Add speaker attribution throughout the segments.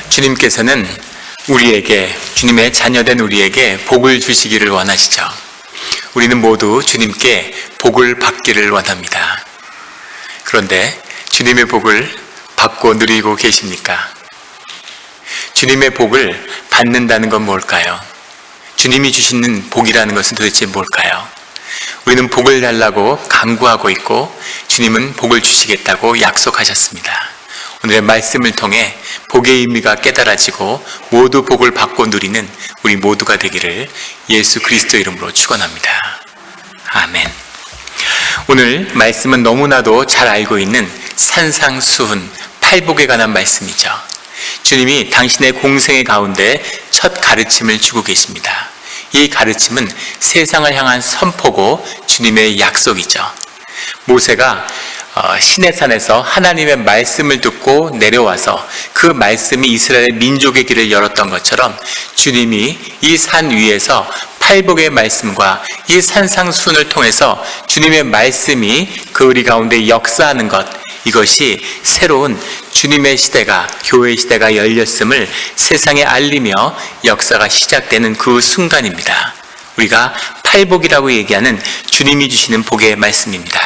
Speaker 1: 주님께서는 우리에게, 주님의 자녀된 우리에게 복을 주시기를 원하시죠. 우리는 모두 주님께 복을 받기를 원합니다. 그런데 주님의 복을 받고 누리고 계십니까? 주님의 복을 받는다는 건 뭘까요? 주님이 주시는 복이라는 것은 도대체 뭘까요? 우리는 복을 달라고 간구하고 있고 주님은 복을 주시겠다고 약속하셨습니다. 오늘의 말씀을 통해 복의 의미가 깨달아지고 모두 복을 받고 누리는 우리 모두가 되기를 예수 그리스도 이름으로 축원합니다. 아멘. 오늘 말씀은 너무나도 잘 알고 있는 산상수훈 팔복에 관한 말씀이죠. 주님이 당신의 공생의 가운데 첫 가르침을 주고 계십니다. 이 가르침은 세상을 향한 선포고 주님의 약속이죠. 모세가 시내산에서 하나님의 말씀을 듣고 내려와서 그 말씀이 이스라엘 민족의 길을 열었던 것처럼 주님이 이 산 위에서 팔복의 말씀과 이 산상수훈을 통해서 주님의 말씀이 그 우리 가운데 역사하는 것, 이것이 새로운 주님의 시대가, 교회의 시대가 열렸음을 세상에 알리며 역사가 시작되는 그 순간입니다. 우리가 팔복이라고 얘기하는 주님이 주시는 복의 말씀입니다.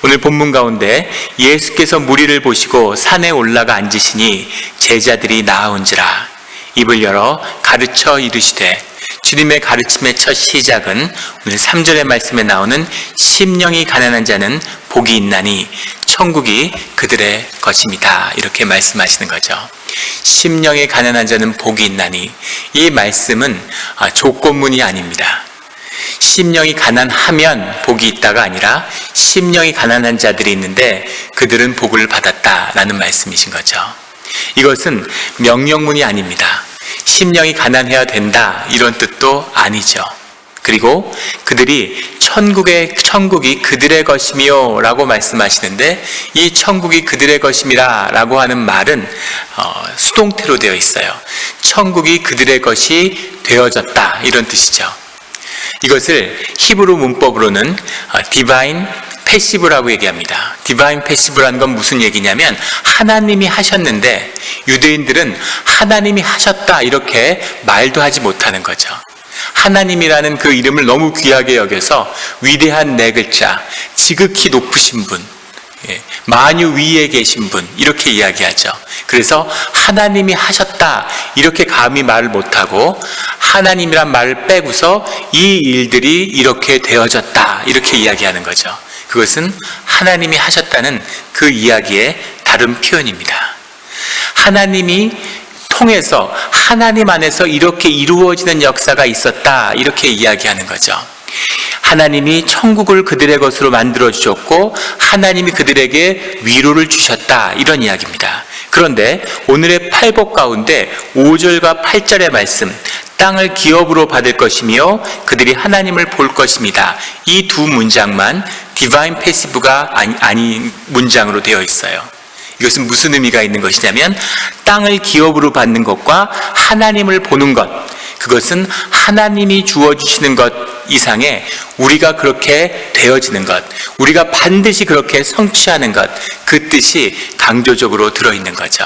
Speaker 1: 오늘 본문 가운데 예수께서 무리를 보시고 산에 올라가 앉으시니 제자들이 나아온지라 입을 열어 가르쳐 이르시되, 주님의 가르침의 첫 시작은 오늘 3절의 말씀에 나오는 심령이 가난한 자는 복이 있나니 천국이 그들의 것입니다. 이렇게 말씀하시는 거죠. 심령이 가난한 자는 복이 있나니, 이 말씀은 조건문이 아닙니다. 심령이 가난하면 복이 있다가 아니라 심령이 가난한 자들이 있는데 그들은 복을 받았다라는 말씀이신 거죠. 이것은 명령문이 아닙니다. 심령이 가난해야 된다 이런 뜻도 아니죠. 그리고 그들이 천국이 그들의 것이며 라고 말씀하시는데, 이 천국이 그들의 것임이라 라고 하는 말은 수동태로 되어 있어요. 천국이 그들의 것이 되어졌다 이런 뜻이죠. 이것을 히브리 문법으로는 디바인 패시브라고 얘기합니다. 디바인 패시브라는 건 무슨 얘기냐면, 하나님이 하셨는데 유대인들은 하나님이 하셨다 이렇게 말도 하지 못하는 거죠. 하나님이라는 그 이름을 너무 귀하게 여겨서 위대한 네 글자, 지극히 높으신 분, 만유 위에 계신 분 이렇게 이야기하죠. 그래서 하나님이 하셨다 이렇게 감히 말을 못하고 하나님이란 말을 빼고서 이 일들이 이렇게 되어졌다 이렇게 이야기하는 거죠. 그것은 하나님이 하셨다는 그 이야기의 다른 표현입니다. 하나님이 통해서 하나님 안에서 이렇게 이루어지는 역사가 있었다 이렇게 이야기하는 거죠. 하나님이 천국을 그들의 것으로 만들어 주셨고 하나님이 그들에게 위로를 주셨다 이런 이야기입니다. 그런데 오늘의 팔복 가운데 5절과 8절의 말씀, 땅을 기업으로 받을 것이며 그들이 하나님을 볼 것입니다. 이 두 문장만 디바인 패시브가 아닌 문장으로 되어 있어요. 이것은 무슨 의미가 있는 것이냐면, 땅을 기업으로 받는 것과 하나님을 보는 것, 그것은 하나님이 주어주시는 것 이상의 우리가 그렇게 되어지는 것, 우리가 반드시 그렇게 성취하는 것, 그 뜻이 강조적으로 들어있는 거죠.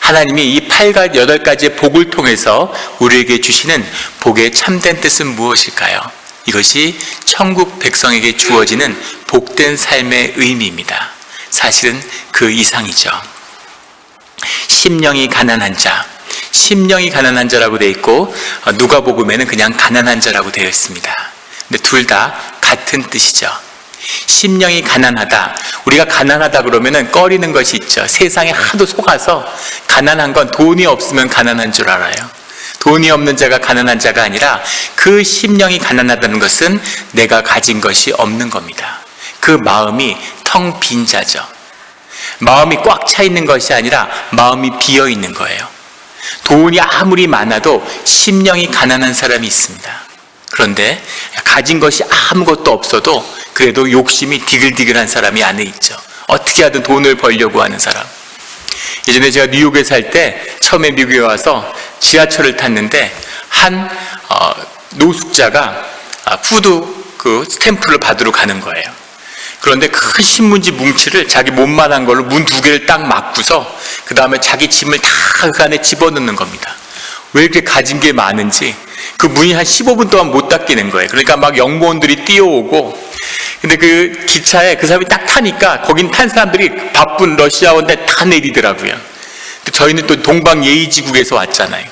Speaker 1: 하나님이 이 8가지의 복을 통해서 우리에게 주시는 복의 참된 뜻은 무엇일까요? 이것이 천국 백성에게 주어지는 복된 삶의 의미입니다. 사실은 그 이상이죠. 심령이 가난한 자, 심령이 가난한 자라고 되어 있고 누가복음에는 그냥 가난한 자라고 되어 있습니다. 근데 둘 다 같은 뜻이죠. 심령이 가난하다, 우리가 가난하다 그러면은 꺼리는 것이 있죠. 세상에 하도 속아서 가난한 건 돈이 없으면 가난한 줄 알아요. 돈이 없는 자가 가난한 자가 아니라 그 심령이 가난하다는 것은 내가 가진 것이 없는 겁니다. 그 마음이 텅 빈 자죠. 마음이 꽉 차 있는 것이 아니라 마음이 비어 있는 거예요. 돈이 아무리 많아도 심령이 가난한 사람이 있습니다. 그런데 가진 것이 아무것도 없어도 그래도 욕심이 디글디글한 사람이 안에 있죠. 어떻게 하든 돈을 벌려고 하는 사람. 예전에 제가 뉴욕에 살 때 처음에 미국에 와서 지하철을 탔는데 한 노숙자가 푸드 그 스탬프를 받으러 가는 거예요. 그런데 큰 신문지 뭉치를 자기 몸만한 걸로 문 2개를 딱 막고서 그 다음에 자기 짐을 다 그 안에 집어넣는 겁니다. 왜 이렇게 가진 게 많은지 그 문이 한 15분 동안 못 닫히는 거예요. 그러니까 막 영무원들이 뛰어오고, 근데 그 기차에 그 사람이 딱 타니까 거긴 탄 사람들이 바쁜 러시아어인데 다 내리더라고요. 근데 저희는 또 동방예의지국에서 왔잖아요.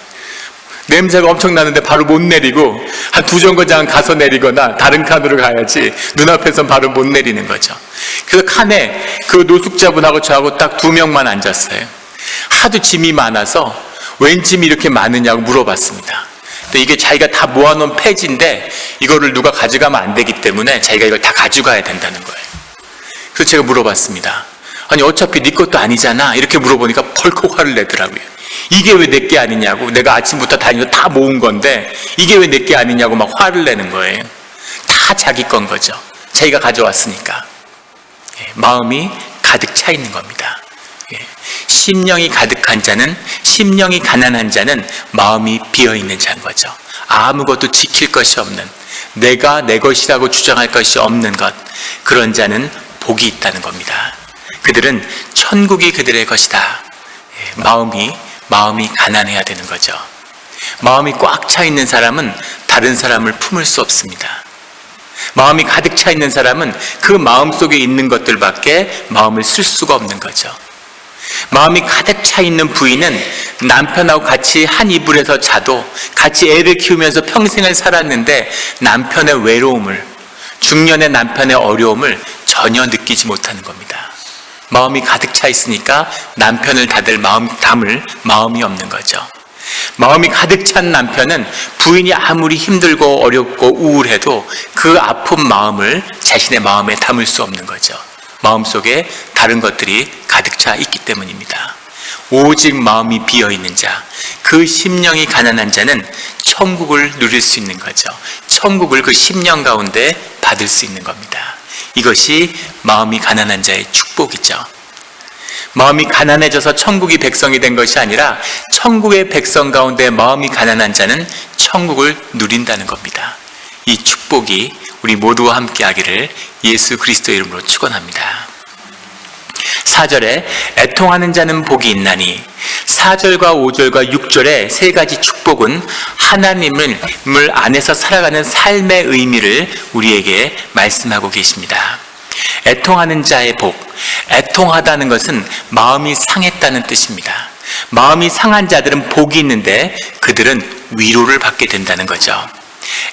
Speaker 1: 냄새가 엄청 나는데 바로 못 내리고 한 2정거장 가서 내리거나 다른 칸으로 가야지 눈앞에선 바로 못 내리는 거죠. 그래서 칸에 그 노숙자분하고 저하고 딱 2명만 앉았어요. 하도 짐이 많아서 웬 짐이 이렇게 많으냐고 물어봤습니다. 근데 이게 자기가 다 모아놓은 폐지인데 이거를 누가 가져가면 안 되기 때문에 자기가 이걸 다 가져가야 된다는 거예요. 그래서 제가 물어봤습니다. 아니 어차피 네 것도 아니잖아, 이렇게 물어보니까 펄컥 화를 내더라고요. 이게 왜 내 게 아니냐고, 내가 아침부터 다니면서 다 모은 건데 이게 왜 내 게 아니냐고 막 화를 내는 거예요. 다 자기 건 거죠. 자기가 가져왔으니까. 마음이 가득 차 있는 겁니다. 심령이 가득한 자는, 심령이 가난한 자는 마음이 비어있는 자인 거죠. 아무것도 지킬 것이 없는, 내가 내 것이라고 주장할 것이 없는 것, 그런 자는 복이 있다는 겁니다. 그들은 천국이 그들의 것이다. 마음이 가난해야 되는 거죠. 마음이 꽉 차 있는 사람은 다른 사람을 품을 수 없습니다. 마음이 가득 차 있는 사람은 그 마음 속에 있는 것들밖에 마음을 쓸 수가 없는 거죠. 마음이 가득 차 있는 부인은 남편하고 같이 한 이불에서 자도 같이 애를 키우면서 평생을 살았는데 남편의 외로움을, 중년의 남편의 어려움을 전혀 느끼지 못하는 겁니다. 마음이 가득 차 있으니까 남편을 담을 마음이 없는 거죠. 마음이 가득 찬 남편은 부인이 아무리 힘들고 어렵고 우울해도 그 아픈 마음을 자신의 마음에 담을 수 없는 거죠. 마음속에 다른 것들이 가득 차 있기 때문입니다. 오직 마음이 비어있는 자, 그 심령이 가난한 자는 천국을 누릴 수 있는 거죠. 천국을 그 심령 가운데 받을 수 있는 겁니다. 이것이 마음이 가난한 자의 축복이죠. 마음이 가난해져서 천국이 백성이 된 것이 아니라 천국의 백성 가운데 마음이 가난한 자는 천국을 누린다는 겁니다. 이 축복이 우리 모두와 함께 하기를 예수 그리스도의 이름으로 축원합니다. 4절에 애통하는 자는 복이 있나니, 4절과 5절과 6절의 세 가지 축복은 하나님을 안에서 살아가는 삶의 의미를 우리에게 말씀하고 계십니다. 애통하는 자의 복, 애통하다는 것은 마음이 상했다는 뜻입니다. 마음이 상한 자들은 복이 있는데 그들은 위로를 받게 된다는 거죠.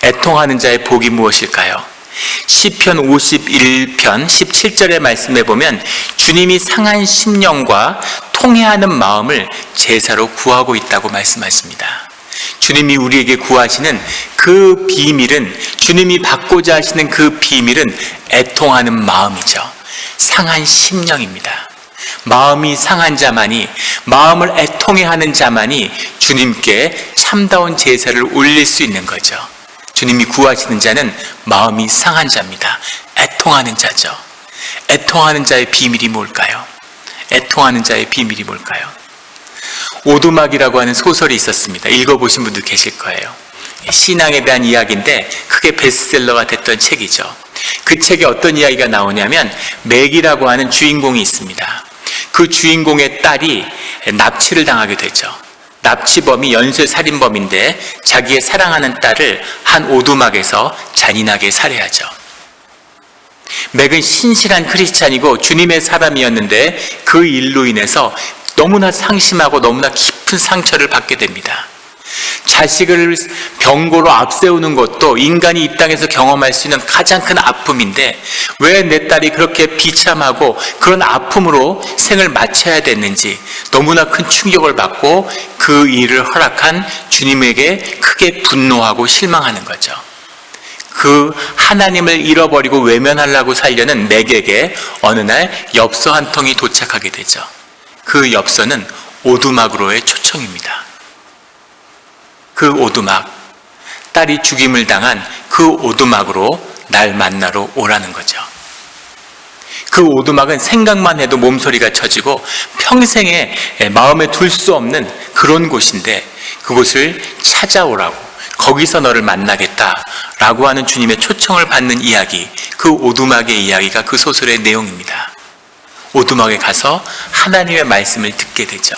Speaker 1: 애통하는 자의 복이 무엇일까요? 시편 51편 17절의 말씀에 보면 주님이 상한 심령과 통회하는 마음을 제사로 구하고 있다고 말씀하십니다. 주님이 우리에게 구하시는 그 비밀은, 주님이 받고자 하시는 그 비밀은 애통하는 마음이죠. 상한 심령입니다. 마음이 상한 자만이, 마음을 애통해하는 자만이 주님께 참다운 제사를 올릴 수 있는 거죠. 주님이 구하시는 자는 마음이 상한 자입니다. 애통하는 자죠. 애통하는 자의 비밀이 뭘까요? 애통하는 자의 비밀이 뭘까요? 오두막이라고 하는 소설이 있었습니다. 읽어보신 분들 계실 거예요. 신앙에 대한 이야기인데 크게 베스트셀러가 됐던 책이죠. 그 책에 어떤 이야기가 나오냐면 맥이라고 하는 주인공이 있습니다. 그 주인공의 딸이 납치를 당하게 되죠. 납치범이 연쇄살인범인데 자기의 사랑하는 딸을 한 오두막에서 잔인하게 살해하죠. 맥은 신실한 크리스찬이고 주님의 사람이었는데 그 일로 인해서 너무나 상심하고 너무나 깊은 상처를 받게 됩니다. 자식을 병고로 앞세우는 것도 인간이 이 땅에서 경험할 수 있는 가장 큰 아픔인데 왜 내 딸이 그렇게 비참하고 그런 아픔으로 생을 마쳐야 됐는지 너무나 큰 충격을 받고 그 일을 허락한 주님에게 크게 분노하고 실망하는 거죠. 그 하나님을 잃어버리고 외면하려고 살려는 맥에게 어느 날 엽서 한 통이 도착하게 되죠. 그 엽서는 오두막으로의 초청입니다. 그 오두막, 딸이 죽임을 당한 그 오두막으로 날 만나러 오라는 거죠. 그 오두막은 생각만 해도 몸소리가 쳐지고 평생에 마음에 둘 수 없는 그런 곳인데 그곳을 찾아오라고, 거기서 너를 만나겠다라고 하는 주님의 초청을 받는 이야기, 그 오두막의 이야기가 그 소설의 내용입니다. 오두막에 가서 하나님의 말씀을 듣게 되죠.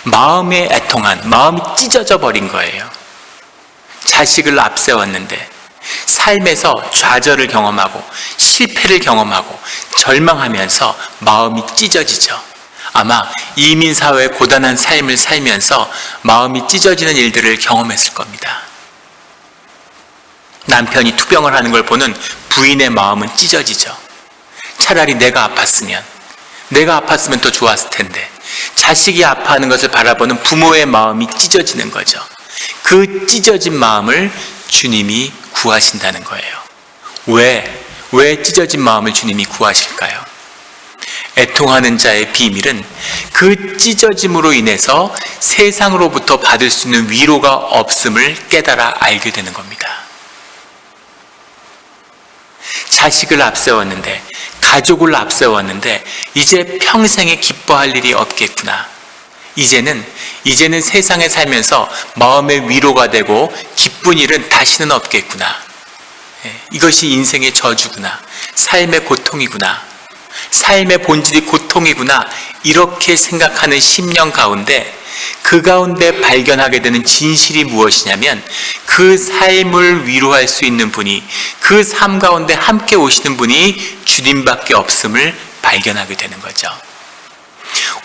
Speaker 1: 마음에 애통한, 마음이 찢어져 버린 거예요. 자식을 앞세웠는데 삶에서 좌절을 경험하고 실패를 경험하고 절망하면서 마음이 찢어지죠. 아마 이민사회의 고단한 삶을 살면서 마음이 찢어지는 일들을 경험했을 겁니다. 남편이 투병을 하는 걸 보는 부인의 마음은 찢어지죠. 차라리 내가 아팠으면 더 좋았을 텐데, 자식이 아파하는 것을 바라보는 부모의 마음이 찢어지는 거죠. 그 찢어진 마음을 주님이 구하신다는 거예요. 왜 찢어진 마음을 주님이 구하실까요? 애통하는 자의 비밀은 그 찢어짐으로 인해서 세상으로부터 받을 수 있는 위로가 없음을 깨달아 알게 되는 겁니다. 자식을 앞세웠는데, 가족을 앞세웠는데 이제 평생에 기뻐할 일이 없겠구나. 이제는 세상에 살면서 마음의 위로가 되고 기쁜 일은 다시는 없겠구나. 이것이 인생의 저주구나. 삶의 고통이구나. 삶의 본질이 고통이구나. 이렇게 생각하는 심령 가운데, 그 가운데 발견하게 되는 진실이 무엇이냐면, 그 삶을 위로할 수 있는 분이, 그 삶 가운데 함께 오시는 분이 주님밖에 없음을 발견하게 되는 거죠.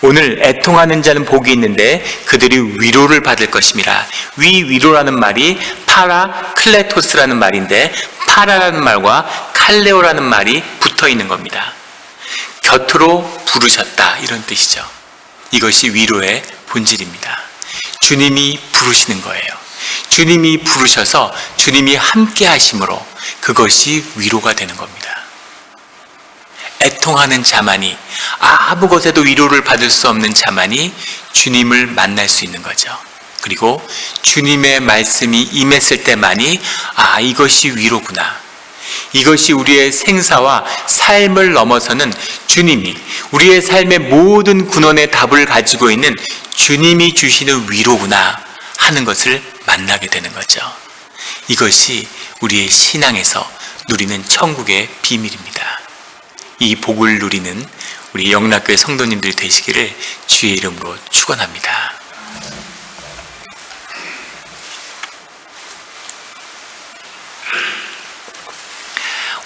Speaker 1: 오늘 애통하는 자는 복이 있는데 그들이 위로를 받을 것임이라. 위로라는 말이 파라클레토스라는 말인데, 파라라는 말과 칼레오라는 말이 붙어 있는 겁니다. 곁으로 부르셨다, 이런 뜻이죠. 이것이 위로의 본질입니다. 주님이 부르시는 거예요. 주님이 부르셔서 주님이 함께 하심으로 그것이 위로가 되는 겁니다. 애통하는 자만이, 아무 것에도 위로를 받을 수 없는 자만이 주님을 만날 수 있는 거죠. 그리고 주님의 말씀이 임했을 때만이, 이것이 위로구나. 이것이 우리의 생사와 삶을 넘어서는 주님이, 우리의 삶의 모든 근원의 답을 가지고 있는 주님이 주시는 위로구나 하는 것을 만나게 되는 거죠. 이것이 우리의 신앙에서 누리는 천국의 비밀입니다. 이 복을 누리는 우리 영락교회 성도님들이 되시기를 주의 이름으로 축원합니다.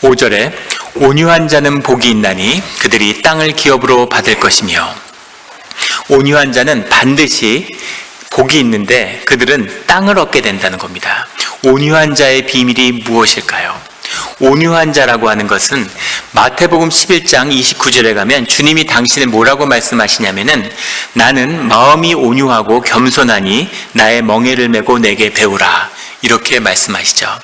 Speaker 1: 5절에 온유한 자는 복이 있나니 그들이 땅을 기업으로 받을 것이며, 온유한 자는 반드시 복이 있는데 그들은 땅을 얻게 된다는 겁니다. 온유한 자의 비밀이 무엇일까요? 온유한 자라고 하는 것은 마태복음 11장 29절에 가면 주님이 당신을 뭐라고 말씀하시냐면은, 나는 마음이 온유하고 겸손하니 나의 멍에를 메고 내게 배우라, 이렇게 말씀하시죠.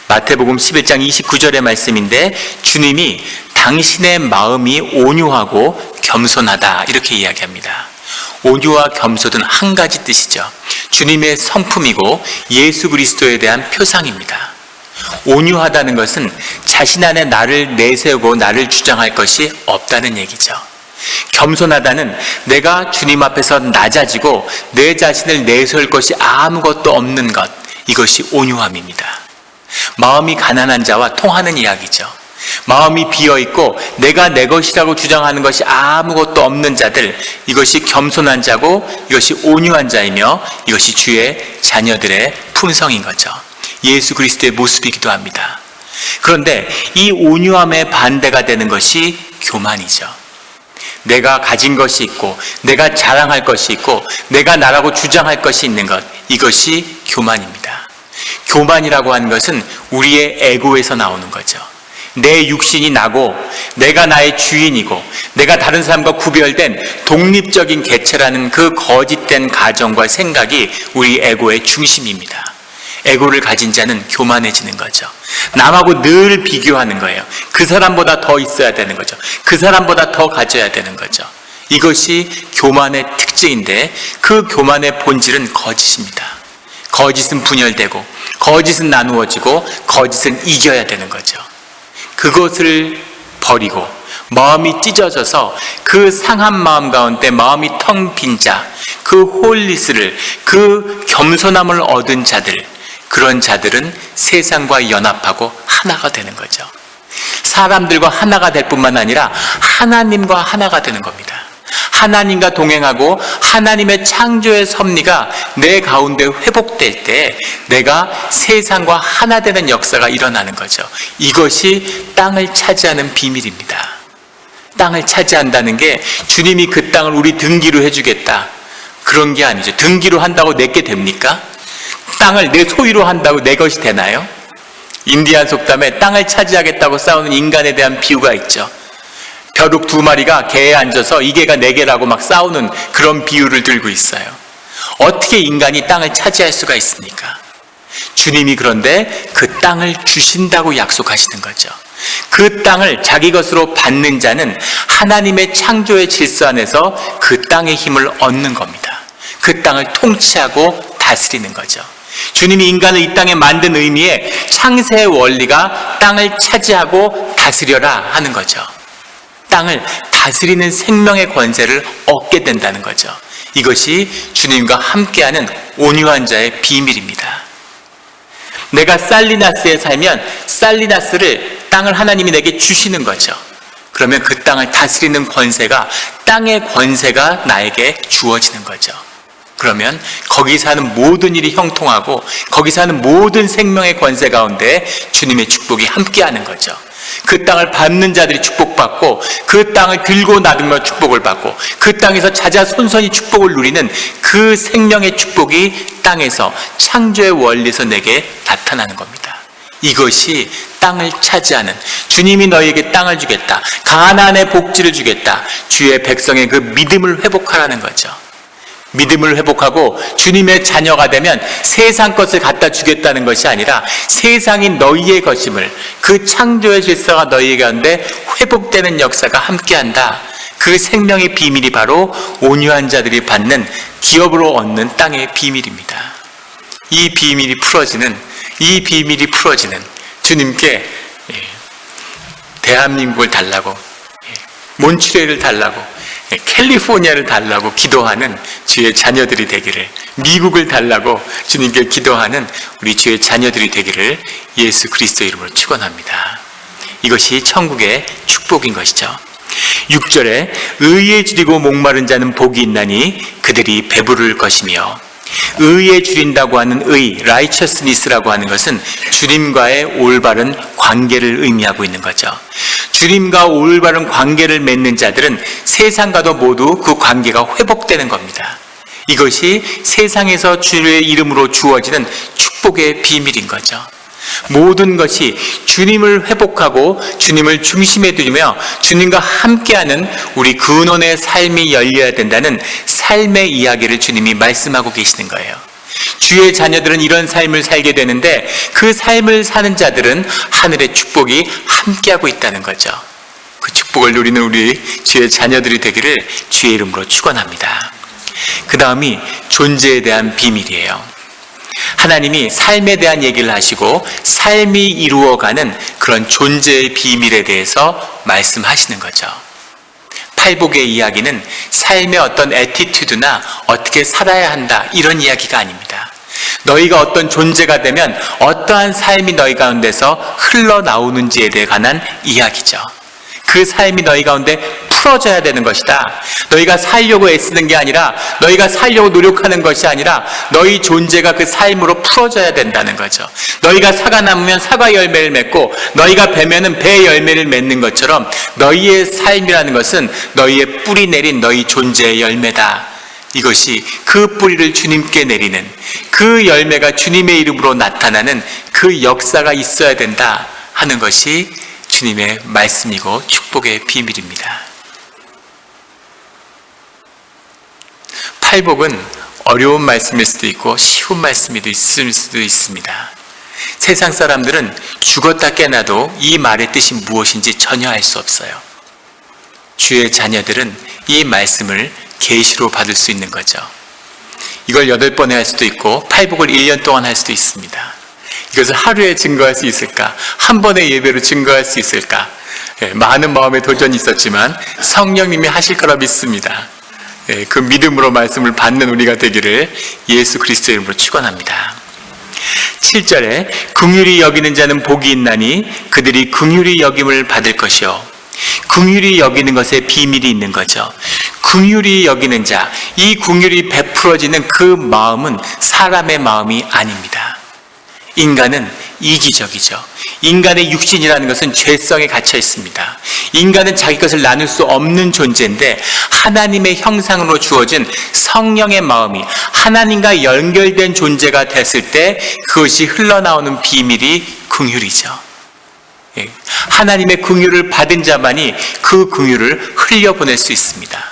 Speaker 1: 마태복음 11장 29절의 말씀인데, 주님이 당신의 마음이 온유하고 겸손하다, 이렇게 이야기합니다. 온유와 겸손은 한 가지 뜻이죠. 주님의 성품이고 예수 그리스도에 대한 표상입니다. 온유하다는 것은 자신 안에 나를 내세우고 나를 주장할 것이 없다는 얘기죠. 겸손하다는 내가 주님 앞에서 낮아지고 내 자신을 내세울 것이 아무것도 없는 것, 이것이 온유함입니다. 마음이 가난한 자와 통하는 이야기죠. 마음이 비어있고 내가 내 것이라고 주장하는 것이 아무것도 없는 자들, 이것이 겸손한 자고 이것이 온유한 자이며 이것이 주의 자녀들의 품성인 거죠. 예수 그리스도의 모습이기도 합니다. 그런데 이 온유함의 반대가 되는 것이 교만이죠. 내가 가진 것이 있고 내가 자랑할 것이 있고 내가 나라고 주장할 것이 있는 것, 이것이 교만입니다. 교만이라고 하는 것은 우리의 에고에서 나오는 거죠. 내 육신이 나고 내가 나의 주인이고 내가 다른 사람과 구별된 독립적인 개체라는 그 거짓된 가정과 생각이 우리 에고의 중심입니다. 에고를 가진 자는 교만해지는 거죠. 남하고 늘 비교하는 거예요. 그 사람보다 더 있어야 되는 거죠. 그 사람보다 더 가져야 되는 거죠. 이것이 교만의 특징인데, 그 교만의 본질은 거짓입니다. 거짓은 분열되고 거짓은 나누어지고 거짓은 이겨야 되는 거죠. 그것을 버리고 마음이 찢어져서 그 상한 마음 가운데 마음이 텅 빈 자, 그 홀리스를, 그 겸손함을 얻은 자들, 그런 자들은 세상과 연합하고 하나가 되는 거죠. 사람들과 하나가 될 뿐만 아니라 하나님과 하나가 되는 겁니다. 하나님과 동행하고 하나님의 창조의 섭리가 내 가운데 회복될 때 내가 세상과 하나 되는 역사가 일어나는 거죠. 이것이 땅을 차지하는 비밀입니다. 땅을 차지한다는 게 주님이 그 땅을 우리 등기로 해주겠다, 그런 게 아니죠. 등기로 한다고 내게 됩니까? 땅을 내 소유로 한다고 내 것이 되나요? 인디안 속담에 땅을 차지하겠다고 싸우는 인간에 대한 비유가 있죠. 벼룩 2마리가 개에 앉아서 이 개가 내 개라고 막 싸우는 그런 비유를 들고 있어요. 어떻게 인간이 땅을 차지할 수가 있습니까? 주님이 그런데 그 땅을 주신다고 약속하시는 거죠. 그 땅을 자기 것으로 받는 자는 하나님의 창조의 질서 안에서 그 땅의 힘을 얻는 겁니다. 그 땅을 통치하고 다스리는 거죠. 주님이 인간을 이 땅에 만든 의미에 창세의 원리가 땅을 차지하고 다스려라 하는 거죠. 땅을 다스리는 생명의 권세를 얻게 된다는 거죠. 이것이 주님과 함께하는 온유한 자의 비밀입니다. 내가 살리나스에 살면 살리나스를, 땅을 하나님이 내게 주시는 거죠. 그러면 그 땅을 다스리는 권세가, 땅의 권세가 나에게 주어지는 거죠. 그러면 거기 사는 모든 일이 형통하고 거기 사는 모든 생명의 권세 가운데 주님의 축복이 함께하는 거죠. 그 땅을 밟는 자들이 축복받고 그 땅을 들고 나누며 축복을 받고 그 땅에서 자자손손이 축복을 누리는 그 생명의 축복이 땅에서 창조의 원리에서 내게 나타나는 겁니다. 이것이 땅을 차지하는, 주님이 너희에게 땅을 주겠다, 가나안의 복지를 주겠다, 주의 백성의 그 믿음을 회복하라는 거죠. 믿음을 회복하고 주님의 자녀가 되면 세상 것을 갖다 주겠다는 것이 아니라 세상이 너희의 것임을, 그 창조의 질서가 너희에게 가운데 회복되는 역사가 함께한다. 그 생명의 비밀이 바로 온유한 자들이 받는, 기업으로 얻는 땅의 비밀입니다. 이 비밀이 풀어지는 주님께 대한민국을 달라고, 몬트리올을 달라고, 캘리포니아를 달라고 기도하는 주의 자녀들이 되기를, 미국을 달라고 주님께 기도하는 우리 주의 자녀들이 되기를 예수 그리스도 이름으로 축원합니다. 이것이 천국의 축복인 것이죠. 6절에 의에 줄이고 목마른 자는 복이 있나니 그들이 배부를 것이며, 의에 줄인다고 하는 의, righteousness라고 하는 것은 주님과의 올바른 관계를 의미하고 있는 거죠. 주님과 올바른 관계를 맺는 자들은 세상과도 모두 그 관계가 회복되는 겁니다. 이것이 세상에서 주의 이름으로 주어지는 축복의 비밀인 거죠. 모든 것이 주님을 회복하고 주님을 중심에 두며 주님과 함께하는 우리 근원의 삶이 열려야 된다는 삶의 이야기를 주님이 말씀하고 계시는 거예요. 주의 자녀들은 이런 삶을 살게 되는데 그 삶을 사는 자들은 하늘의 축복이 함께하고 있다는 거죠. 그 축복을 누리는 우리 주의 자녀들이 되기를 주의 이름으로 축원합니다. 그 다음이 존재에 대한 비밀이에요. 하나님이 삶에 대한 얘기를 하시고 삶이 이루어가는 그런 존재의 비밀에 대해서 말씀하시는 거죠. 팔복의 이야기는 삶의 어떤 애티튜드나 어떻게 살아야 한다 이런 이야기가 아닙니다. 너희가 어떤 존재가 되면 어떠한 삶이 너희 가운데서 흘러나오는지에 대해 관한 이야기죠. 그 삶이 너희 가운데 풀어져야 되는 것이다. 너희가 살려고 애쓰는 게 아니라, 너희가 살려고 노력하는 것이 아니라 너희 존재가 그 삶으로 풀어져야 된다는 거죠. 너희가 사과 나무면 사과 열매를 맺고 너희가 배면은 배 열매를 맺는 것처럼 너희의 삶이라는 것은 너희의 뿌리 내린 너희 존재의 열매다. 이것이 그 뿌리를 주님께 내리는, 그 열매가 주님의 이름으로 나타나는 그 역사가 있어야 된다 하는 것이 주님의 말씀이고 축복의 비밀입니다. 팔복은 어려운 말씀일 수도 있고 쉬운 말씀이 있을 수도 있습니다. 세상 사람들은 죽었다 깨나도 이 말의 뜻이 무엇인지 전혀 알 수 없어요. 주의 자녀들은 이 말씀을 계시로 받을 수 있는 거죠. 이걸 8번에 할 수도 있고 팔복을 1년 동안 할 수도 있습니다. 이것을 하루에 증거할 수 있을까? 한 번의 예배로 증거할 수 있을까? 많은 마음의 도전이 있었지만 성령님이 하실 거라 믿습니다. 그 믿음으로 말씀을 받는 우리가 되기를 예수 그리스도의 이름으로 축원합니다. 7절에 긍휼히 여기는 자는 복이 있나니 그들이 긍휼히 여김을 받을 것이요. 긍휼히 여기는 것에 비밀이 있는 거죠. 긍휼히 여기는 자, 이 긍휼이 베풀어지는 그 마음은 사람의 마음이 아닙니다. 인간은 이기적이죠. 인간의 육신이라는 것은 죄성에 갇혀 있습니다. 인간은 자기 것을 나눌 수 없는 존재인데 하나님의 형상으로 주어진 성령의 마음이 하나님과 연결된 존재가 됐을 때 그것이 흘러나오는 비밀이 긍휼이죠. 하나님의 긍휼을 받은 자만이 그 긍휼을 흘려보낼 수 있습니다.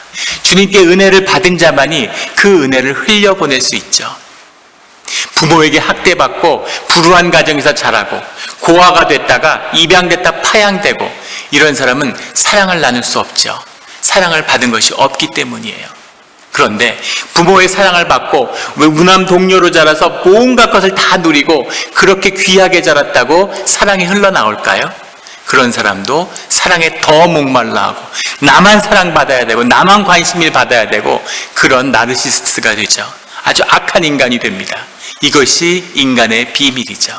Speaker 1: 주님께 은혜를 받은 자만이 그 은혜를 흘려보낼 수 있죠. 부모에게 학대받고 불우한 가정에서 자라고 고아가 됐다가 입양됐다 파양되고 이런 사람은 사랑을 나눌 수 없죠. 사랑을 받은 것이 없기 때문이에요. 그런데 부모의 사랑을 받고 무남 동료로 자라서 온갖 것을 다 누리고 그렇게 귀하게 자랐다고 사랑이 흘러나올까요? 그런 사람도 사랑에 더 목말라 하고 나만 사랑받아야 되고 나만 관심을 받아야 되고 그런 나르시스트가 되죠. 아주 악한 인간이 됩니다. 이것이 인간의 비밀이죠.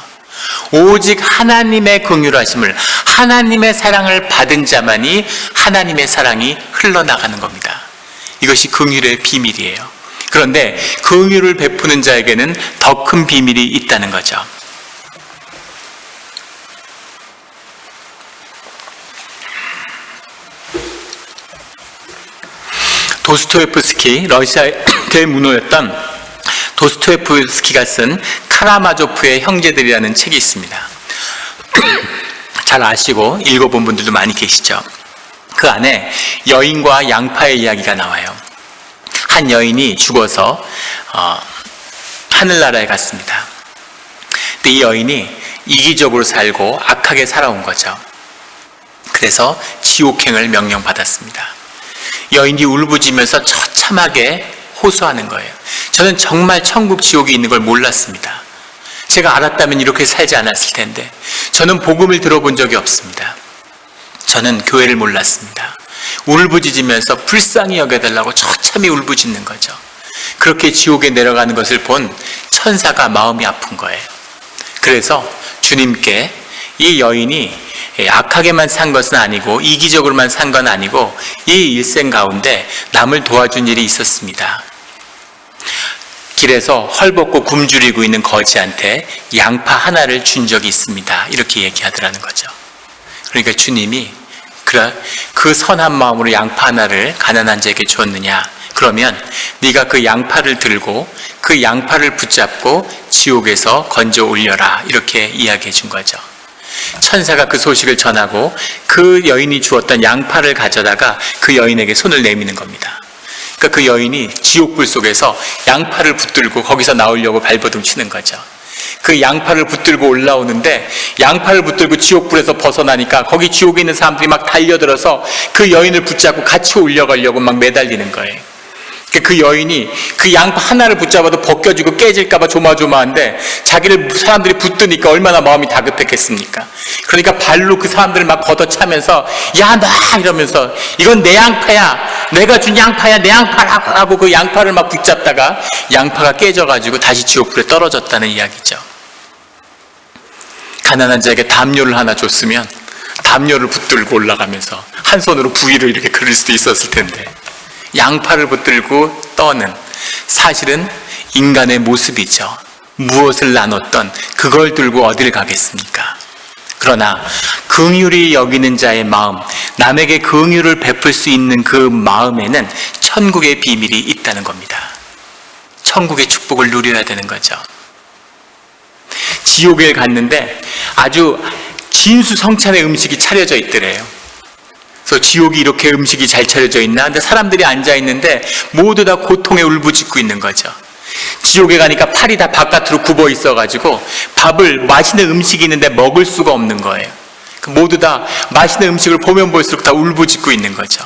Speaker 1: 오직 하나님의 긍휼하심을, 하나님의 사랑을 받은 자만이 하나님의 사랑이 흘러나가는 겁니다. 이것이 긍휼의 비밀이에요. 그런데 긍휼을 베푸는 자에게는 더 큰 비밀이 있다는 거죠. 도스토옙스키, 러시아의 대문호였던 도스토옙스키가 쓴 카라마조프의 형제들이라는 책이 있습니다. 잘 아시고 읽어본 분들도 많이 계시죠. 그 안에 여인과 양파의 이야기가 나와요. 한 여인이 죽어서 하늘나라에 갔습니다. 근데 이 여인이 이기적으로 살고 악하게 살아온 거죠. 그래서 지옥행을 명령받았습니다. 여인이 울부짖으면서 처참하게 호소하는 거예요. 저는 정말 천국 지옥이 있는 걸 몰랐습니다. 제가 알았다면 이렇게 살지 않았을 텐데 저는 복음을 들어본 적이 없습니다. 저는 교회를 몰랐습니다. 울부짖으면서 불쌍히 여겨달라고 처참히 울부짖는 거죠. 그렇게 지옥에 내려가는 것을 본 천사가 마음이 아픈 거예요. 그래서 주님께 이 여인이 악하게만 산 것은 아니고 이기적으로만 산 건 아니고 이 일생 가운데 남을 도와준 일이 있었습니다. 길에서 헐벗고 굶주리고 있는 거지한테 양파 하나를 준 적이 있습니다. 이렇게 얘기하더라는 거죠. 그러니까 주님이 그 선한 마음으로 양파 하나를 가난한 자에게 줬느냐? 그러면 네가 그 양파를 들고 그 양파를 붙잡고 지옥에서 건져 올려라. 이렇게 이야기해 준 거죠. 천사가 그 소식을 전하고 그 여인이 주었던 양파를 가져다가 그 여인에게 손을 내미는 겁니다. 그러니까 그 여인이 지옥불 속에서 양파를 붙들고 거기서 나오려고 발버둥 치는 거죠. 그 양파를 붙들고 올라오는데 양파를 붙들고 지옥불에서 벗어나니까 거기 지옥에 있는 사람들이 막 달려들어서 그 여인을 붙잡고 같이 올려가려고 막 매달리는 거예요. 그 여인이 그 양파 하나를 붙잡아도 벗겨지고 깨질까봐 조마조마한데 자기를 사람들이 붙드니까 얼마나 마음이 다급했겠습니까? 그러니까 발로 그 사람들을 막 걷어차면서 야 놔 이러면서 이건 내 양파야, 내가 준 양파야, 내 양파라고 하고 그 양파를 막 붙잡다가 양파가 깨져가지고 다시 지옥불에 떨어졌다는 이야기죠. 가난한 자에게 담요를 하나 줬으면 담요를 붙들고 올라가면서 한 손으로 부위를 이렇게 그릴 수도 있었을 텐데 양파를 붙들고 떠는 사실은 인간의 모습이죠. 무엇을 나눴던 그걸 들고 어딜 가겠습니까? 그러나 긍휼히 여기는 자의 마음, 남에게 긍휼을 베풀 수 있는 그 마음에는 천국의 비밀이 있다는 겁니다. 천국의 축복을 누려야 되는 거죠. 지옥에 갔는데 아주 진수성찬의 음식이 차려져 있더래요. 그래서 지옥이 이렇게 음식이 잘 차려져 있나? 근데 사람들이 앉아있는데 모두 다 고통에 울부짖고 있는 거죠. 지옥에 가니까 팔이 다 바깥으로 굽어 있어가지고 밥을, 맛있는 음식이 있는데 먹을 수가 없는 거예요. 모두 다 맛있는 음식을 보면 볼수록 다 울부짖고 있는 거죠.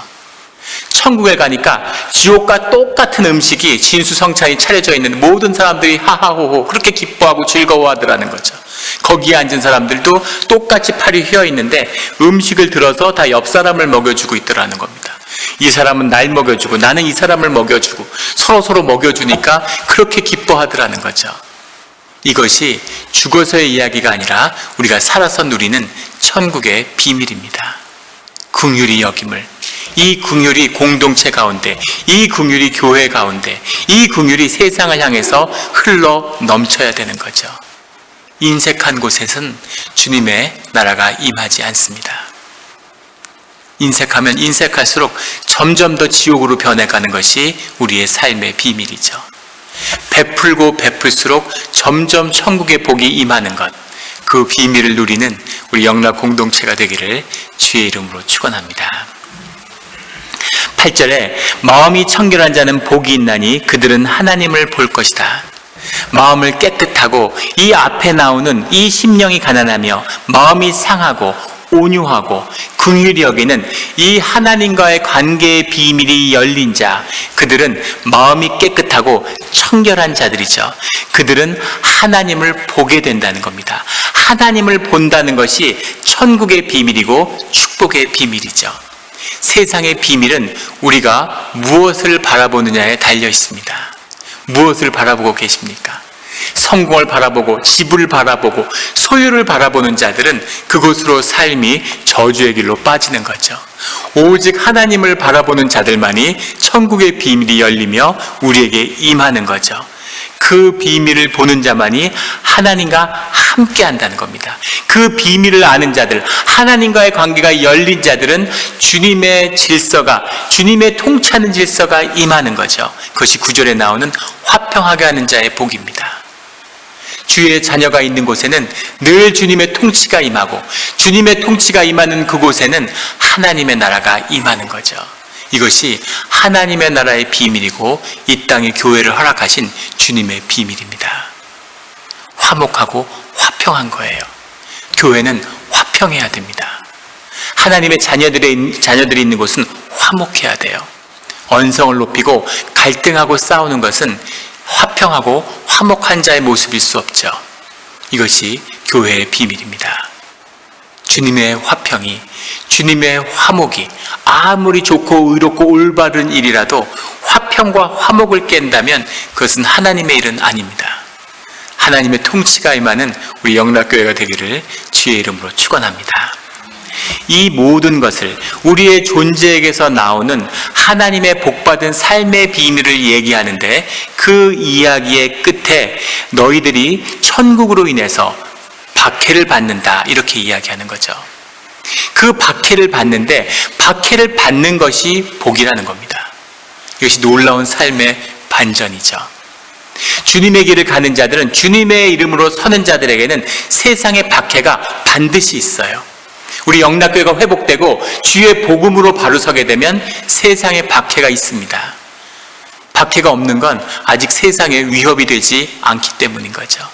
Speaker 1: 천국에 가니까 지옥과 똑같은 음식이 진수성찬이 차려져 있는데 모든 사람들이 하하호호 그렇게 기뻐하고 즐거워하더라는 거죠. 거기에 앉은 사람들도 똑같이 팔이 휘어 있는데 음식을 들어서 다 옆 사람을 먹여주고 있더라는 겁니다. 이 사람은 날 먹여주고 나는 이 사람을 먹여주고 서로 먹여주니까 그렇게 기뻐하더라는 거죠. 이것이 죽어서의 이야기가 아니라 우리가 살아서 누리는 천국의 비밀입니다. 긍휼히 여김을, 이 긍휼이 공동체 가운데, 이 긍휼이 교회 가운데, 이 긍휼이 세상을 향해서 흘러 넘쳐야 되는 거죠. 인색한 곳에선 주님의 나라가 임하지 않습니다. 인색하면 인색할수록 점점 더 지옥으로 변해가는 것이 우리의 삶의 비밀이죠. 베풀고 베풀수록 점점 천국의 복이 임하는 것, 그 비밀을 누리는 우리 영락 공동체가 되기를 주의 이름으로 축원합니다. 8절에 마음이 청결한 자는 복이 있나니 그들은 하나님을 볼 것이다. 마음을 깨끗하고 이 앞에 나오는 이 심령이 가난하며 마음이 상하고 온유하고 긍휼히 여기는 이 하나님과의 관계의 비밀이 열린 자, 그들은 마음이 깨끗하고 청결한 자들이죠. 그들은 하나님을 보게 된다는 겁니다. 하나님을 본다는 것이 천국의 비밀이고 축복의 비밀이죠. 세상의 비밀은 우리가 무엇을 바라보느냐에 달려 있습니다. 무엇을 바라보고 계십니까? 성공을 바라보고 지불을 바라보고 소유를 바라보는 자들은 그곳으로 삶이 저주의 길로 빠지는 거죠. 오직 하나님을 바라보는 자들만이 천국의 비밀이 열리며 우리에게 임하는 거죠. 그 비밀을 보는 자만이 하나님과 함께 한다는 겁니다. 그 비밀을 아는 자들, 하나님과의 관계가 열린 자들은 주님의 질서가, 주님의 통치하는 질서가 임하는 거죠. 그것이 9절에 나오는 화평하게 하는 자의 복입니다. 주의 자녀가 있는 곳에는 늘 주님의 통치가 임하고 주님의 통치가 임하는 그곳에는 하나님의 나라가 임하는 거죠. 이것이 하나님의 나라의 비밀이고 이 땅에 교회를 허락하신 주님의 비밀입니다. 화목하고 화평한 거예요. 교회는 화평해야 됩니다. 하나님의 자녀들이 있는 곳은 화목해야 돼요. 언성을 높이고 갈등하고 싸우는 것은 화평하고 화목한 자의 모습일 수 없죠. 이것이 교회의 비밀입니다. 주님의 화평이, 주님의 화목이 아무리 좋고 의롭고 올바른 일이라도 화평과 화목을 깬다면 그것은 하나님의 일은 아닙니다. 하나님의 통치가 임하는 우리 영락교회가 되기를 주의 이름으로 축원합니다. 이 모든 것을 우리의 존재에게서 나오는 하나님의 복받은 삶의 비밀을 얘기하는데 그 이야기의 끝에 너희들이 천국으로 인해서 박해를 받는다 이렇게 이야기하는 거죠. 그 박해를 받는데 박해를 받는 것이 복이라는 겁니다. 이것이 놀라운 삶의 반전이죠. 주님의 길을 가는 자들은, 주님의 이름으로 서는 자들에게는 세상의 박해가 반드시 있어요. 우리 영락교회가 회복되고 주의 복음으로 바로 서게 되면 세상에 박해가 있습니다. 박해가 없는 건 아직 세상에 위협이 되지 않기 때문인 거죠.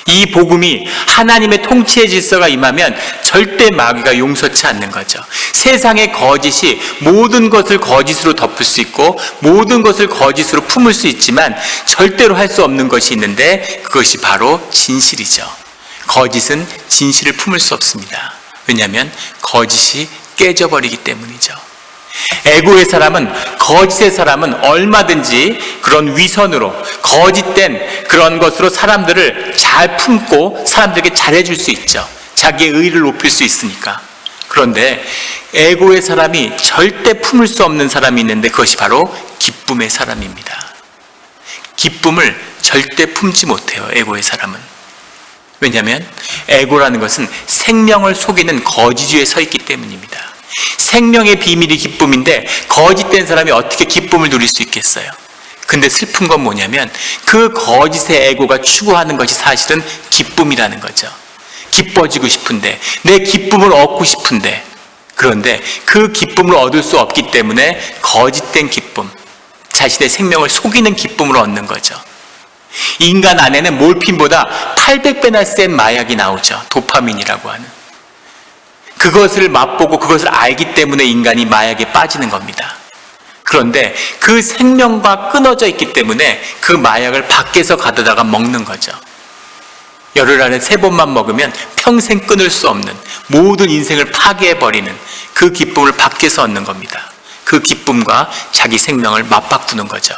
Speaker 1: 이 복음이 하나님의 통치의 질서가 임하면 절대 마귀가 용서치 않는 거죠. 세상의 거짓이 모든 것을 거짓으로 덮을 수 있고 모든 것을 거짓으로 품을 수 있지만 절대로 할 수 없는 것이 있는데 그것이 바로 진실이죠. 거짓은 진실을 품을 수 없습니다. 왜냐하면 거짓이 깨져버리기 때문이죠. 애고의 사람은, 거짓의 사람은 얼마든지 그런 위선으로, 거짓된 그런 것으로 사람들을 잘 품고 사람들에게 잘해줄 수 있죠. 자기의 의의를 높일 수 있으니까. 그런데 애고의 사람이 절대 품을 수 없는 사람이 있는데 그것이 바로 기쁨의 사람입니다. 기쁨을 절대 품지 못해요, 애고의 사람은. 왜냐하면 애고라는 것은 생명을 속이는 거짓주의에 서 있기 때문입니다. 생명의 비밀이 기쁨인데 거짓된 사람이 어떻게 기쁨을 누릴 수 있겠어요? 근데 슬픈 건 뭐냐면 그 거짓의 애고가 추구하는 것이 사실은 기쁨이라는 거죠. 기뻐지고 싶은데, 내 기쁨을 얻고 싶은데, 그런데 그 기쁨을 얻을 수 없기 때문에 거짓된 기쁨, 자신의 생명을 속이는 기쁨을 얻는 거죠. 인간 안에는 몰핀보다 800배나 센 마약이 나오죠. 도파민이라고 하는. 그것을 맛보고 그것을 알기 때문에 인간이 마약에 빠지는 겁니다. 그런데 그 생명과 끊어져 있기 때문에 그 마약을 밖에서 가져다가 먹는 거죠. 열흘 안에 3번만 먹으면 평생 끊을 수 없는, 모든 인생을 파괴해버리는 그 기쁨을 밖에서 얻는 겁니다. 그 기쁨과 자기 생명을 맞바꾸는 거죠.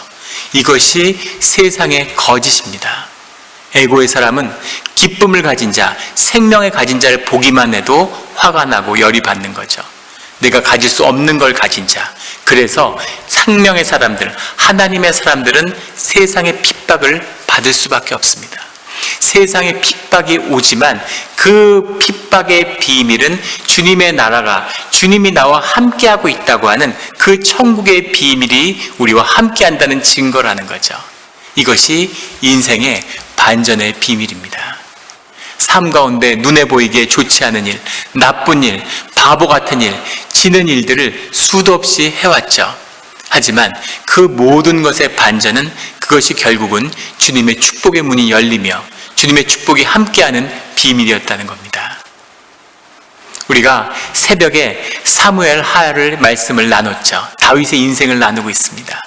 Speaker 1: 이것이 세상의 거짓입니다. 에고의 사람은 기쁨을 가진 자, 생명을 가진 자를 보기만 해도 화가 나고 열이 받는 거죠. 내가 가질 수 없는 걸 가진 자. 그래서 생명의 사람들, 하나님의 사람들은 세상의 핍박을 받을 수밖에 없습니다. 세상에 핍박이 오지만 그 핍박의 비밀은 주님의 나라가, 주님이 나와 함께하고 있다고 하는 그 천국의 비밀이 우리와 함께한다는 증거라는 거죠. 이것이 인생의 반전의 비밀입니다. 삶 가운데 눈에 보이게 좋지 않은 일, 나쁜 일, 바보 같은 일, 지는 일들을 수도 없이 해왔죠. 하지만 그 모든 것의 반전은 그것이 결국은 주님의 축복의 문이 열리며 주님의 축복이 함께하는 비밀이었다는 겁니다. 우리가 새벽에 사무엘 하를 말씀을 나눴죠. 다윗의 인생을 나누고 있습니다.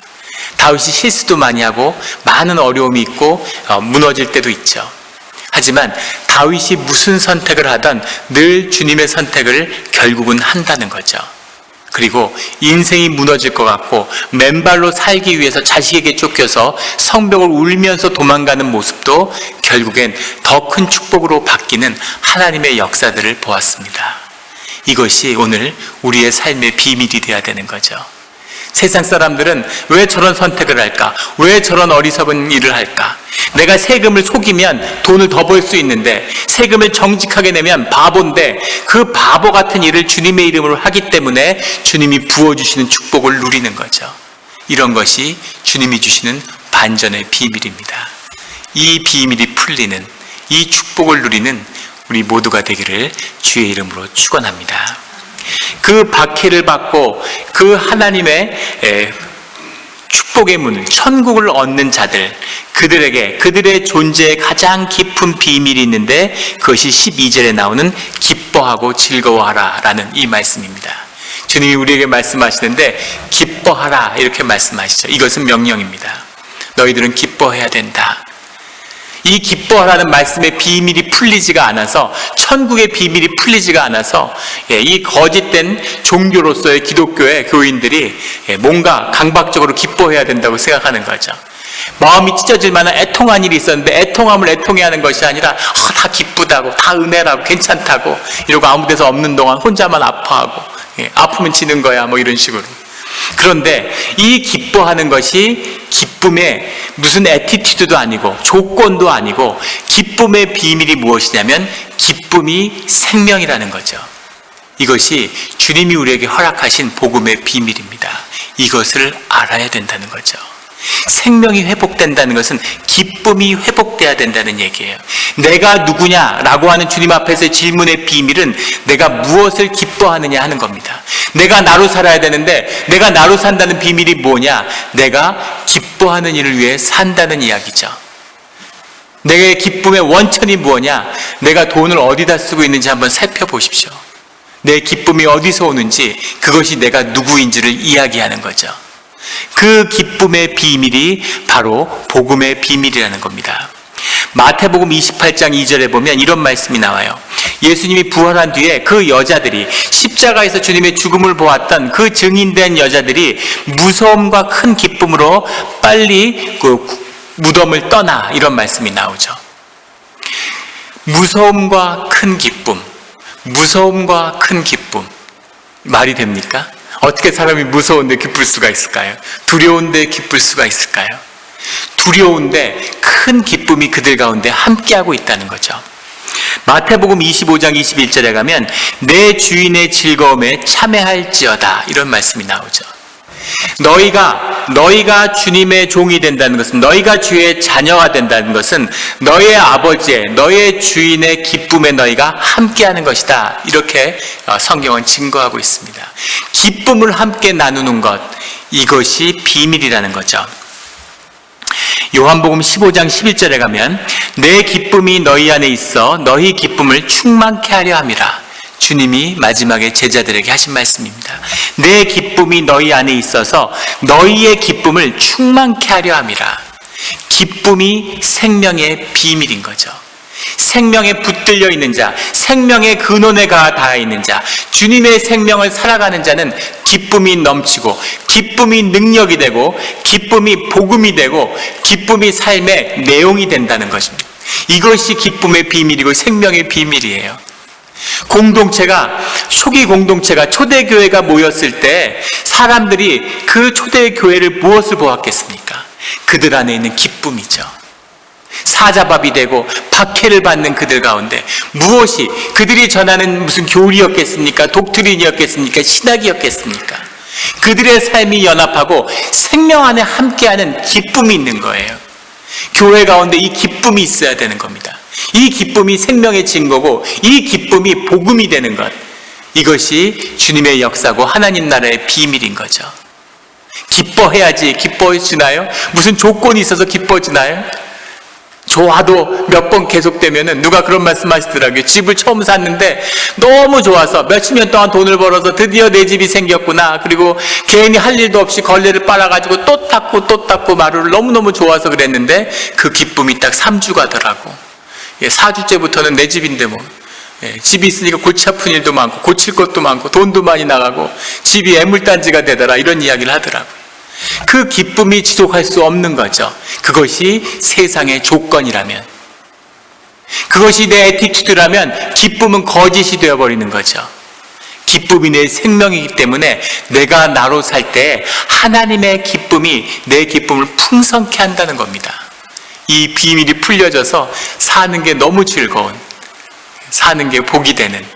Speaker 1: 다윗이 실수도 많이 하고 많은 어려움이 있고 무너질 때도 있죠. 하지만 다윗이 무슨 선택을 하든 늘 주님의 선택을 결국은 한다는 거죠. 그리고 인생이 무너질 것 같고 맨발로 살기 위해서 자식에게 쫓겨서 성벽을 울면서 도망가는 모습도 결국엔 더 큰 축복으로 바뀌는 하나님의 역사들을 보았습니다. 이것이 오늘 우리의 삶의 비밀이 되어야 되는 거죠. 세상 사람들은 왜 저런 선택을 할까? 왜 저런 어리석은 일을 할까? 내가 세금을 속이면 돈을 더 벌 수 있는데, 세금을 정직하게 내면 바보인데, 그 바보 같은 일을 주님의 이름으로 하기 때문에 주님이 부어주시는 축복을 누리는 거죠. 이런 것이 주님이 주시는 반전의 비밀입니다. 이 비밀이 풀리는, 이 축복을 누리는 우리 모두가 되기를 주의 이름으로 축원합니다. 그 박해를 받고 그 하나님의 축복의 문, 천국을 얻는 자들, 그들에게 그들의 존재에 가장 깊은 비밀이 있는데 그것이 12절에 나오는 기뻐하고 즐거워하라 라는 이 말씀입니다. 주님이 우리에게 말씀하시는데 기뻐하라 이렇게 말씀하시죠. 이것은 명령입니다. 너희들은 기뻐해야 된다. 이 기뻐하라는 말씀의 비밀이 풀리지가 않아서, 천국의 비밀이 풀리지가 않아서 이 거짓된 종교로서의 기독교의 교인들이 뭔가 강박적으로 기뻐해야 된다고 생각하는 거죠. 마음이 찢어질 만한 애통한 일이 있었는데 애통함을 애통해야 하는 것이 아니라 다 기쁘다고, 다 은혜라고, 괜찮다고 이러고 아무 데서 없는 동안 혼자만 아파하고 아프면 지는 거야 뭐 이런 식으로. 그런데 이 기뻐하는 것이 기쁨의 무슨 애티튜드도 아니고 조건도 아니고 기쁨의 비밀이 무엇이냐면 기쁨이 생명이라는 거죠. 이것이 주님이 우리에게 허락하신 복음의 비밀입니다. 이것을 알아야 된다는 거죠. 생명이 회복된다는 것은 기쁨이 회복돼야 된다는 얘기예요. 내가 누구냐라고 하는 주님 앞에서의 질문의 비밀은 내가 무엇을 기뻐하느냐 하는 겁니다. 내가 나로 살아야 되는데 내가 나로 산다는 비밀이 뭐냐? 내가 기뻐하는 일을 위해 산다는 이야기죠. 내 기쁨의 원천이 뭐냐? 내가 돈을 어디다 쓰고 있는지 한번 살펴보십시오. 내 기쁨이 어디서 오는지, 그것이 내가 누구인지를 이야기하는 거죠. 그 기쁨의 비밀이 바로 복음의 비밀이라는 겁니다. 마태복음 28장 2절에 보면 이런 말씀이 나와요. 예수님이 부활한 뒤에 그 여자들이, 십자가에서 주님의 죽음을 보았던 그 증인된 여자들이 무서움과 큰 기쁨으로 빨리 그 무덤을 떠나, 이런 말씀이 나오죠. 무서움과 큰 기쁨, 무서움과 큰 기쁨, 말이 됩니까? 어떻게 사람이 무서운데 기쁠 수가 있을까요? 두려운데 기쁠 수가 있을까요? 두려운데 큰 기쁨이 그들 가운데 함께하고 있다는 거죠. 마태복음 25장 21절에 가면 내 주인의 즐거움에 참여할지어다, 이런 말씀이 나오죠. 너희가 주님의 종이 된다는 것은, 너희가 주의 자녀가 된다는 것은 너희의 아버지의, 너희의 주인의 기쁨에 너희가 함께하는 것이다. 이렇게 성경은 증거하고 있습니다. 기쁨을 함께 나누는 것, 이것이 비밀이라는 거죠. 요한복음 15장 11절에 가면 내 기쁨이 너희 안에 있어 너희 기쁨을 충만케 하려 함이라. 주님이 마지막에 제자들에게 하신 말씀입니다. 내 기쁨이 너희 안에 있어서 너희의 기쁨을 충만케 하려 함이라. 기쁨이 생명의 비밀인 거죠. 생명에 붙들려 있는 자, 생명의 근원에 닿아 있는 자, 주님의 생명을 살아가는 자는 기쁨이 넘치고, 기쁨이 능력이 되고, 기쁨이 복음이 되고, 기쁨이 삶의 내용이 된다는 것입니다. 이것이 기쁨의 비밀이고 생명의 비밀이에요. 초기 공동체가 초대교회가 모였을 때 사람들이 그 초대교회를 무엇을 보았겠습니까? 그들 안에 있는 기쁨이죠. 사자밥이 되고 박해를 받는 그들 가운데 무엇이 그들이 전하는 무슨 교리였겠습니까? 독트린이었겠습니까? 신학이었겠습니까? 그들의 삶이 연합하고 생명 안에 함께하는 기쁨이 있는 거예요. 교회 가운데 이 기쁨이 있어야 되는 겁니다. 이 기쁨이 생명의 증거고 이 기쁨이 복음이 되는 것, 이것이 주님의 역사고 하나님 나라의 비밀인 거죠. 기뻐해야지 기뻐지나요? 무슨 조건이 있어서 기뻐지나요? 좋아도 몇 번 계속되면은 누가 그런 말씀 하시더라고요. 집을 처음 샀는데 너무 좋아서 몇십 년 동안 돈을 벌어서 드디어 내 집이 생겼구나. 그리고 괜히 할 일도 없이 걸레를 빨아가지고 또 닦고 마루를 너무너무 좋아서 그랬는데 그 기쁨이 딱 3주 가더라고. 4주째부터는 내 집인데 뭐. 집이 있으니까 골치 아픈 일도 많고 고칠 것도 많고 돈도 많이 나가고 집이 애물단지가 되더라, 이런 이야기를 하더라고요. 그 기쁨이 지속할 수 없는 거죠. 그것이 세상의 조건이라면, 그것이 내 애티튜드라면 기쁨은 거짓이 되어버리는 거죠. 기쁨이 내 생명이기 때문에 내가 나로 살 때 하나님의 기쁨이 내 기쁨을 풍성케 한다는 겁니다. 이 비밀이 풀려져서 사는 게 너무 즐거운, 사는 게 복이 되는,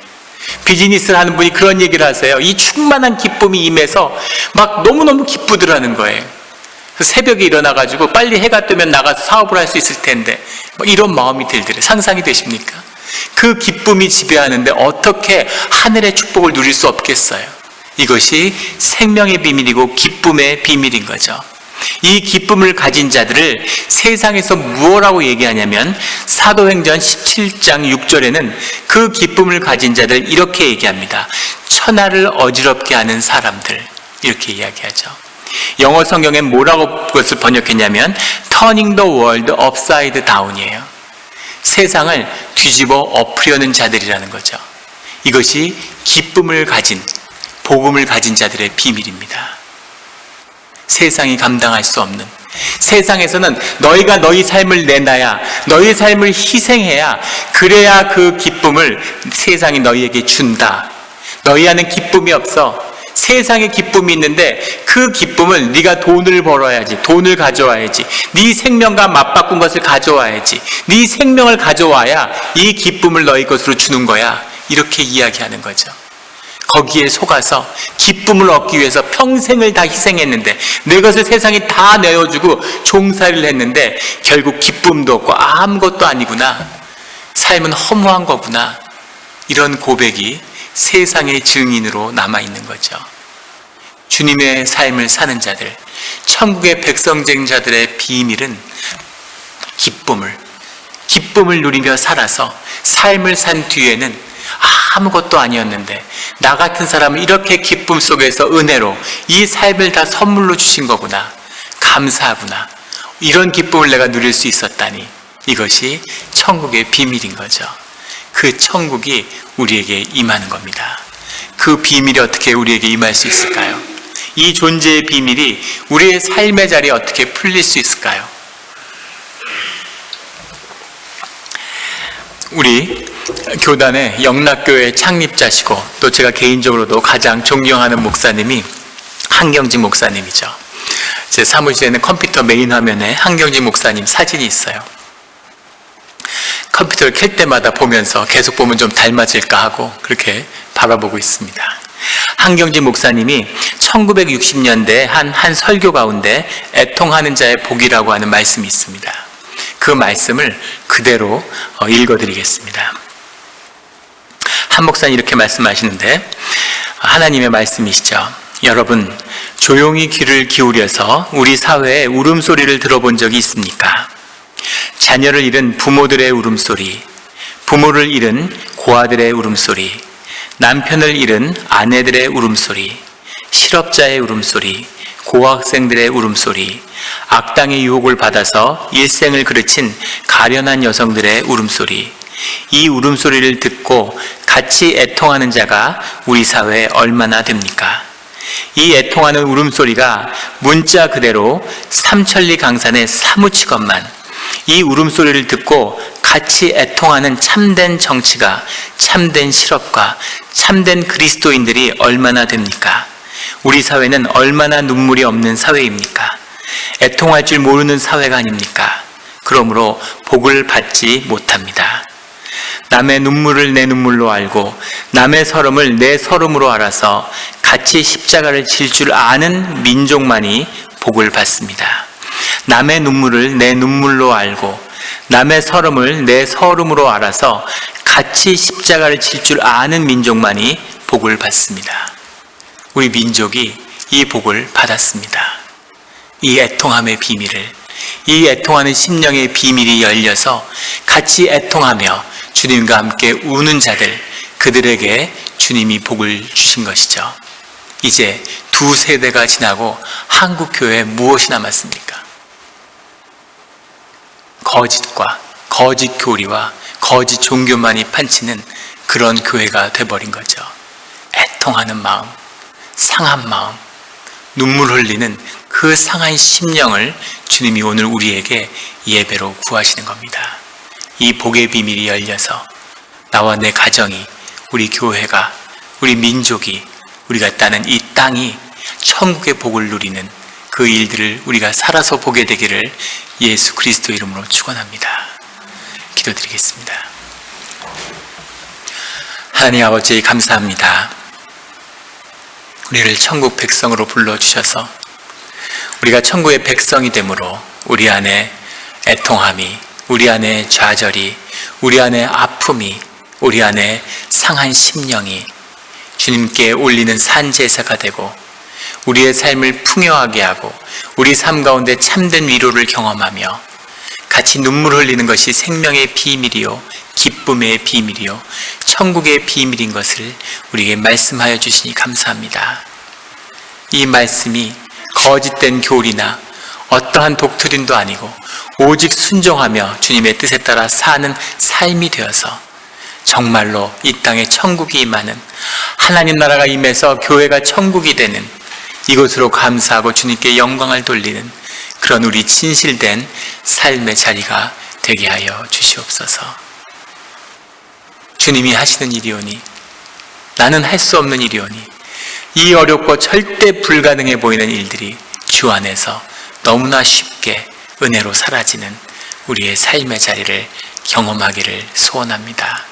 Speaker 1: 비즈니스를 하는 분이 그런 얘기를 하세요. 이 충만한 기쁨이 임해서 막 너무너무 기쁘더라는 거예요. 새벽에 일어나가지고 빨리 해가 뜨면 나가서 사업을 할 수 있을 텐데 이런 마음이 들더래요. 상상이 되십니까? 그 기쁨이 지배하는데 어떻게 하늘의 축복을 누릴 수 없겠어요? 이것이 생명의 비밀이고 기쁨의 비밀인 거죠. 이 기쁨을 가진 자들을 세상에서 무엇라고 얘기하냐면 사도행전 17장 6절에는 그 기쁨을 가진 자들 이렇게 얘기합니다. 천하를 어지럽게 하는 사람들, 이렇게 이야기하죠. 영어 성경엔 뭐라고 그것을 번역했냐면 turning the world upside down이에요. 세상을 뒤집어 엎으려는 자들이라는 거죠. 이것이 기쁨을 가진, 복음을 가진 자들의 비밀입니다. 세상이 감당할 수 없는, 세상에서는 너희가 너희 삶을 내놔야, 너희 삶을 희생해야, 그래야 그 기쁨을 세상이 너희에게 준다. 너희 안에 기쁨이 없어. 세상에 기쁨이 있는데 그 기쁨을 네가 돈을 벌어야지, 돈을 가져와야지, 네 생명과 맞바꾼 것을 가져와야지, 네 생명을 가져와야 이 기쁨을 너희 것으로 주는 거야. 이렇게 이야기하는 거죠. 거기에 속아서 기쁨을 얻기 위해서 평생을 다 희생했는데, 내 것을 세상에 다 내어주고 종살이를 했는데 결국 기쁨도 없고 아무것도 아니구나, 삶은 허무한 거구나, 이런 고백이 세상의 증인으로 남아있는 거죠. 주님의 삶을 사는 자들, 천국의 백성된 자들의 비밀은 기쁨을 누리며 살아서 삶을 산 뒤에는 아무것도 아니었는데 나 같은 사람은 이렇게 기쁨 속에서 은혜로 이 삶을 다 선물로 주신 거구나, 감사하구나, 이런 기쁨을 내가 누릴 수 있었다니, 이것이 천국의 비밀인 거죠. 그 천국이 우리에게 임하는 겁니다. 그 비밀이 어떻게 우리에게 임할 수 있을까요? 이 존재의 비밀이 우리의 삶의 자리에 어떻게 풀릴 수 있을까요? 우리 교단의 영락교회 창립자시고 또 제가 개인적으로도 가장 존경하는 목사님이 한경직 목사님이죠. 제 사무실에는 컴퓨터 메인 화면에 한경직 목사님 사진이 있어요. 컴퓨터를 켤 때마다 보면서 계속 보면 좀 닮아질까 하고 그렇게 바라보고 있습니다. 한경직 목사님이 1960년대 한 설교 가운데 애통하는 자의 복이라고 하는 말씀이 있습니다. 그 말씀을 그대로 읽어드리겠습니다. 한 목사님 이렇게 말씀하시는데, 하나님의 말씀이시죠. 여러분, 조용히 귀를 기울여서 우리 사회의 울음소리를 들어본 적이 있습니까? 자녀를 잃은 부모들의 울음소리, 부모를 잃은 고아들의 울음소리, 남편을 잃은 아내들의 울음소리, 실업자의 울음소리, 고학생들의 울음소리, 악당의 유혹을 받아서 일생을 그르친 가련한 여성들의 울음소리, 이 울음소리를 듣고 같이 애통하는 자가 우리 사회에 얼마나 됩니까? 이 애통하는 울음소리가 문자 그대로 삼천리 강산에 사무치건만 이 울음소리를 듣고 같이 애통하는 참된 정치가, 참된 실업가, 참된 그리스도인들이 얼마나 됩니까? 우리 사회는 얼마나 눈물이 없는 사회입니까? 애통할 줄 모르는 사회가 아닙니까? 그러므로 복을 받지 못합니다. 남의 눈물을 내 눈물로 알고 남의 서름을 내 서름으로 알아서 같이 십자가를 질 줄 아는 민족만이 복을 받습니다. 남의 눈물을 내 눈물로 알고 남의 서름을 내 서름으로 알아서 같이 십자가를 질 줄 아는 민족만이 복을 받습니다. 우리 민족이 이 복을 받았습니다. 이 애통함의 비밀을, 이 애통하는 심령의 비밀이 열려서 같이 애통하며 주님과 함께 우는 자들, 그들에게 주님이 복을 주신 것이죠. 이제 2세대가 지나고 한국 교회에 무엇이 남았습니까? 거짓과 거짓 교리와 거짓 종교만이 판치는 그런 교회가 돼버린 거죠. 애통하는 마음, 상한 마음, 눈물 흘리는 그 상한 심령을 주님이 오늘 우리에게 예배로 구하시는 겁니다. 이 복의 비밀이 열려서 나와 내 가정이, 우리 교회가, 우리 민족이, 우리가 따는 이 땅이 천국의 복을 누리는 그 일들을 우리가 살아서 보게 되기를 예수 그리스도 이름으로 축원합니다. 기도드리겠습니다. 하나님 아버지 감사합니다. 우리를 천국 백성으로 불러주셔서 우리가 천국의 백성이 되므로 우리 안에 애통함이, 우리 안에 좌절이, 우리 안에 아픔이, 우리 안에 상한 심령이 주님께 올리는 산제사가 되고 우리의 삶을 풍요하게 하고 우리 삶 가운데 참된 위로를 경험하며 같이 눈물 흘리는 것이 생명의 비밀이요, 기쁨의 비밀이요, 천국의 비밀인 것을 우리에게 말씀하여 주시니 감사합니다. 이 말씀이 거짓된 교리나 어떠한 독트린도 아니고 오직 순종하며 주님의 뜻에 따라 사는 삶이 되어서 정말로 이 땅에 천국이 임하는, 하나님 나라가 임해서 교회가 천국이 되는, 이곳으로 감사하고 주님께 영광을 돌리는 그런 우리 진실된 삶의 자리가 되게 하여 주시옵소서. 주님이 하시는 일이오니 나는 할 수 없는 일이오니 이 어렵고 절대 불가능해 보이는 일들이 주 안에서 너무나 쉽게 은혜로 사라지는 우리의 삶의 자리를 경험하기를 소원합니다.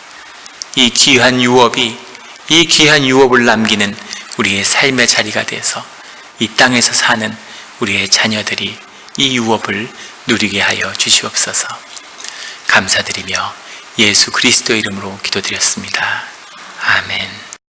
Speaker 1: 이 귀한 유업을 남기는 우리의 삶의 자리가 돼서 이 땅에서 사는 우리의 자녀들이 이 유업을 누리게 하여 주시옵소서. 감사드리며 예수 그리스도 이름으로 기도드렸습니다. 아멘.